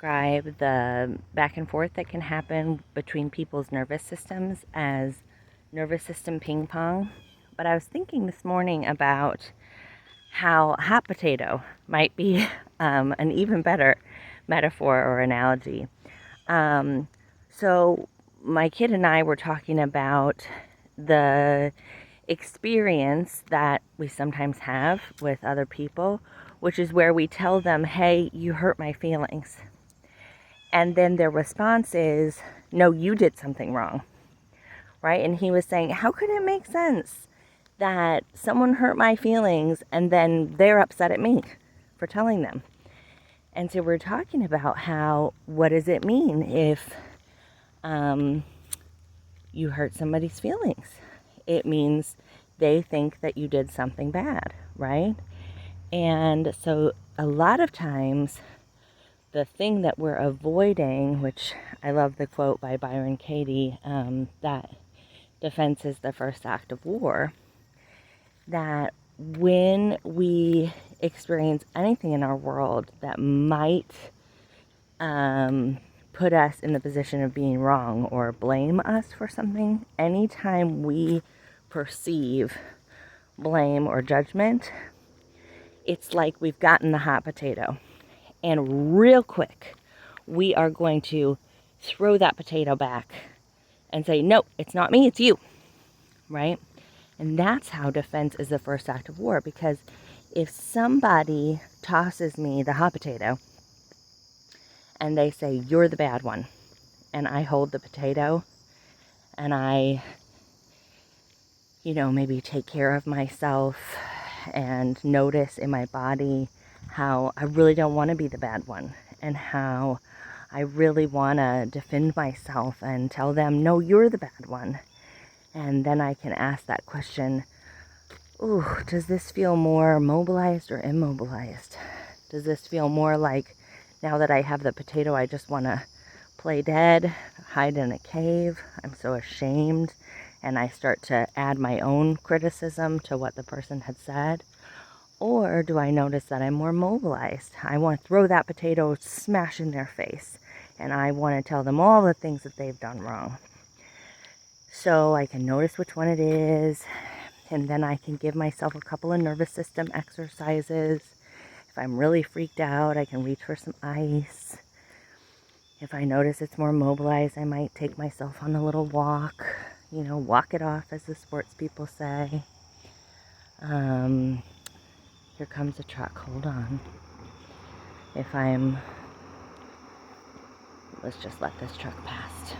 describe the back and forth that can happen between people's nervous systems as nervous system ping pong. But I was thinking this morning about how hot potato might be an even better metaphor or analogy. Um, so, my kid and I were talking about the experience that we sometimes have with other people, which is where we tell them, hey, you hurt my feelings. And then their response is, no, you did something wrong, right? And he was saying, how could it make sense that someone hurt my feelings and then they're upset at me for telling them? And so we're talking about how, what does it mean if you hurt somebody's feelings? It means they think that you did something bad, right? And so a lot of times, the thing that we're avoiding, which I love the quote by Byron Katie, that defense is the first act of war, that when we experience anything in our world that might put us in the position of being wrong or blame us for something, anytime we perceive blame or judgment, it's like we've gotten the hot potato. And real quick, we are going to throw that potato back and say, no, it's not me, it's you, right? And that's how defense is the first act of war, because if somebody tosses me the hot potato and they say, you're the bad one, and I hold the potato and I, maybe take care of myself and notice in my body how I really don't want to be the bad one and how I really want to defend myself and tell them, no, you're the bad one. And then I can ask that question, ooh, does this feel more mobilized or immobilized? Does this feel more like, now that I have the potato, I just want to play dead, hide in a cave, I'm so ashamed, and I start to add my own criticism to what the person had said? Or do I notice that I'm more mobilized? I want to throw that potato smash in their face, and I want to tell them all the things that they've done wrong. So I can notice which one it is, and then I can give myself a couple of nervous system exercises. If I'm really freaked out, I can reach for some ice. If I notice it's more mobilized, I might take myself on a little walk, walk it off, as the sports people say. Here comes a truck, hold on. Let's just let this truck past.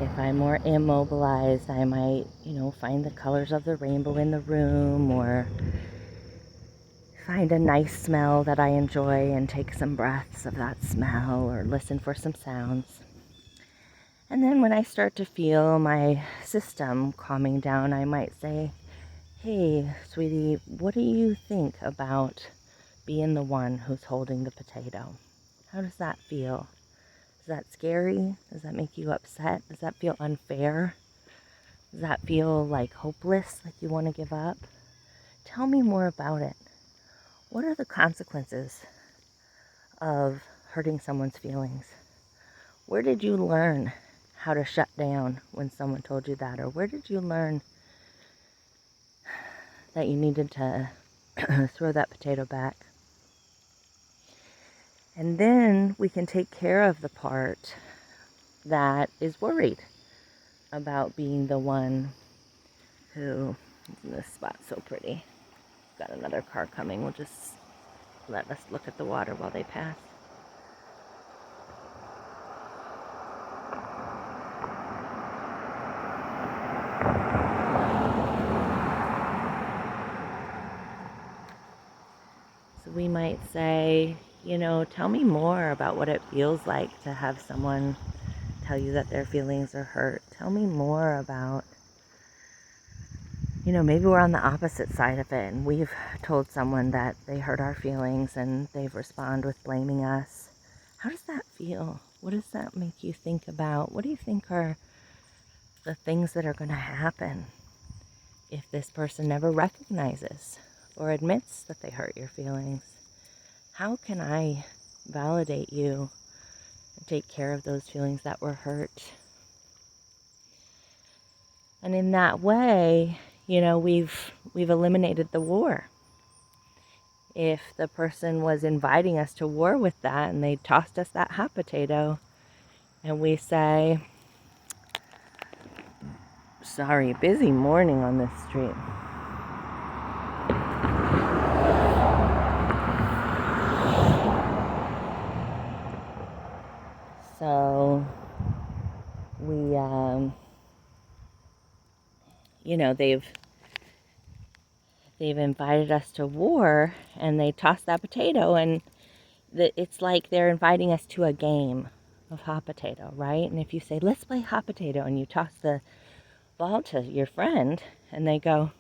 If I'm more immobilized, I might, find the colors of the rainbow in the room, or find a nice smell that I enjoy and take some breaths of that smell, or listen for some sounds. And then when I start to feel my system calming down, I might say, hey, sweetie, what do you think about being the one who's holding the potato? How does that feel? Is that scary? Does that make you upset? Does that feel unfair? Does that feel like hopeless, like you want to give up? Tell me more about it. What are the consequences of hurting someone's feelings? Where did you learn how to shut down when someone told you that? Or where did you learn that you needed to throw that potato back? And then we can take care of the part that is worried about being the one who, this spot's so pretty. Got another car coming. We'll just let us look at the water while they pass. So we might say, tell me more about what it feels like to have someone tell you that their feelings are hurt. Tell me more about, maybe we're on the opposite side of it and we've told someone that they hurt our feelings and they've responded with blaming us. How does that feel? What does that make you think about? What do you think are the things that are going to happen if this person never recognizes or admits that they hurt your feelings. How can I validate you and take care of those feelings that were hurt? And in that way, we've eliminated the war. If the person was inviting us to war with that and they tossed us that hot potato and we say, sorry, busy morning on this street. So we, they've invited us to war and they toss that potato, and it's like they're inviting us to a game of hot potato, right? And if you say, let's play hot potato, and you toss the ball to your friend and they go,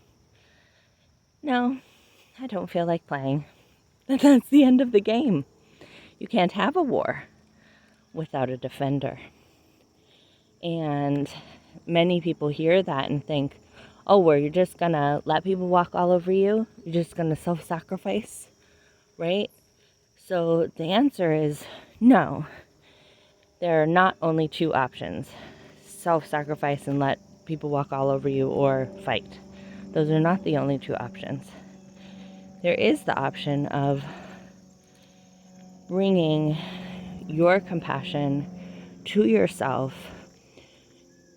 no, I don't feel like playing, then that's the end of the game. You can't have a war without a defender. And many people hear that and think, oh, well, you're just going to let people walk all over you? You're just going to self-sacrifice, right? So the answer is no. There are not only two options: self-sacrifice and let people walk all over you, or fight. Those are not the only two options. There is the option of bringing your compassion to yourself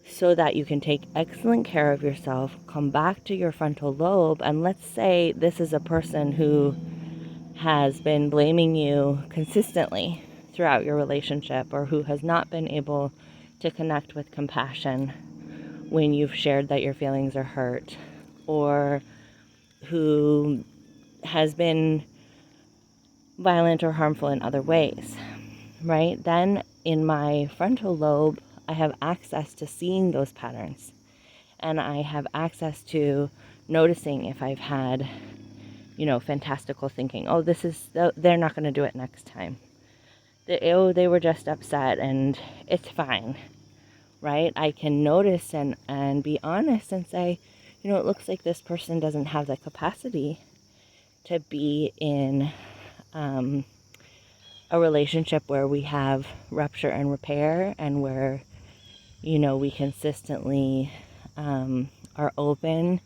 so that you can take excellent care of yourself, come back to your frontal lobe, and let's say this is a person who has been blaming you consistently throughout your relationship, or who has not been able to connect with compassion when you've shared that your feelings are hurt, or who has been violent or harmful in other ways, right? Then in my frontal lobe, I have access to seeing those patterns, and I have access to noticing if I've had, fantastical thinking. Oh, they're not going to do it next time. They were just upset and it's fine, right? I can notice and be honest and say, it looks like this person doesn't have the capacity to be in a relationship where we have rupture and repair, and where, we consistently are open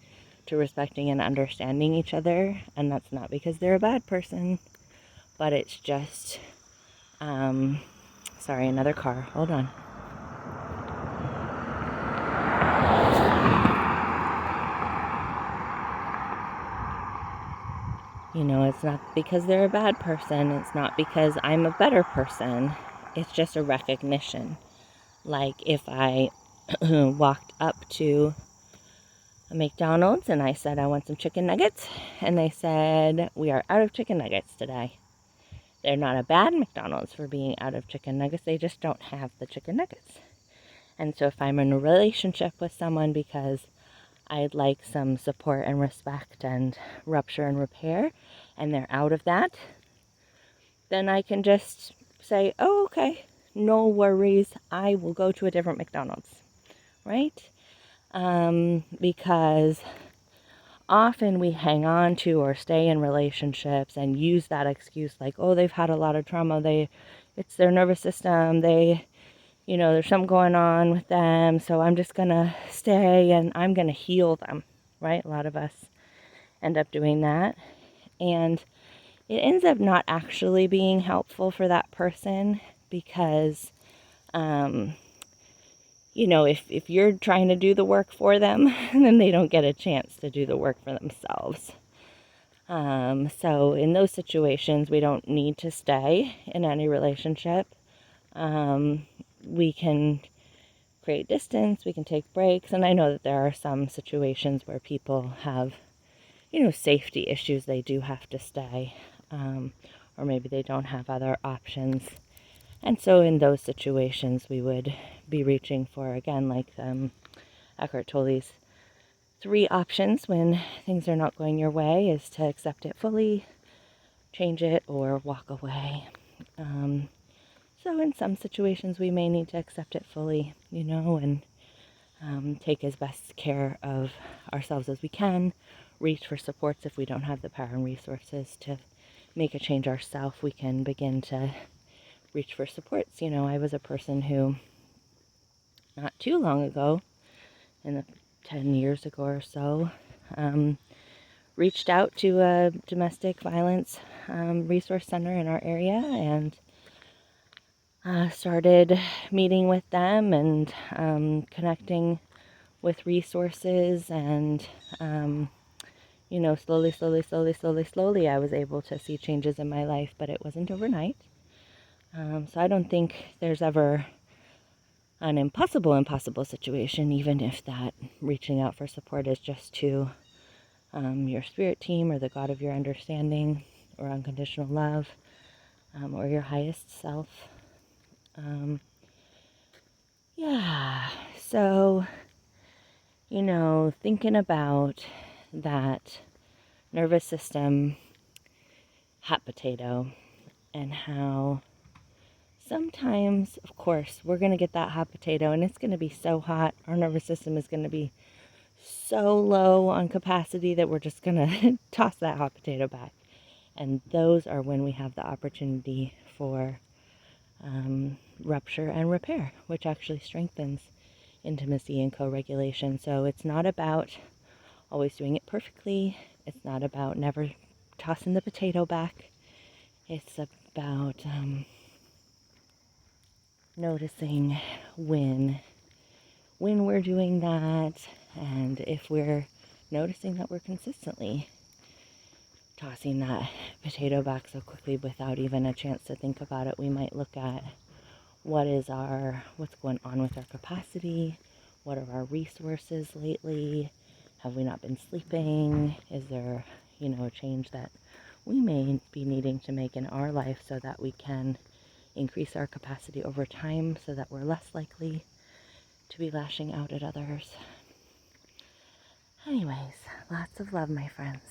to respecting and understanding each other. And that's not because they're a bad person, but it's just, sorry, another car, hold on. It's not because they're a bad person. It's not because I'm a better person. It's just a recognition. Like if I walked up to a McDonald's and I said, I want some chicken nuggets, and they said, we are out of chicken nuggets today. They're not a bad McDonald's for being out of chicken nuggets. They just don't have the chicken nuggets. And so if I'm in a relationship with someone because I'd like some support and respect and rupture and repair, and they're out of that, then I can just say, oh, okay, no worries, I will go to a different McDonald's, right? Because often we hang on to or stay in relationships and use that excuse like, oh, they've had a lot of trauma, it's their nervous system, there's something going on with them, so I'm just gonna stay and I'm gonna heal them, right? A lot of us end up doing that, and it ends up not actually being helpful for that person, because if you're trying to do the work for them, then they don't get a chance to do the work for themselves. So in those situations, we don't need to stay in any relationship. We can create distance, we can take breaks, and I know that there are some situations where people have, safety issues, they do have to stay, or maybe they don't have other options. And so in those situations, we would be reaching for, again, like Eckhart Tolle's 3 options when things are not going your way, is to accept it fully, change it, or walk away. So in some situations, we may need to accept it fully, and take as best care of ourselves as we can, reach for supports if we don't have the power and resources to make a change ourselves. We can begin to reach for supports. You know, I was a person who, not too long ago, 10 years ago or so, reached out to a domestic violence resource center in our area and started meeting with them and connecting with resources, and you know, slowly, I was able to see changes in my life, but it wasn't overnight. So I don't think there's ever an impossible situation, even if that reaching out for support is just to your spirit team or the God of your understanding or unconditional love, or your highest self. Yeah, so, you know, thinking about that nervous system hot potato and how sometimes, of course, we're going to get that hot potato and it's going to be so hot. Our nervous system is going to be so low on capacity that we're just going to toss that hot potato back. And those are when we have the opportunity for rupture and repair, which actually strengthens intimacy and co-regulation. So it's not about always doing it perfectly. It's not about never tossing the potato back. It's about noticing when we're doing that, and if we're noticing that we're consistently tossing that potato back so quickly without even a chance to think about it, we might look at what's going on with our capacity, what are our resources lately, have we not been sleeping, is there, you know, a change that we may be needing to make in our life so that we can increase our capacity over time so that we're less likely to be lashing out at others. Anyways, lots of love, my friends.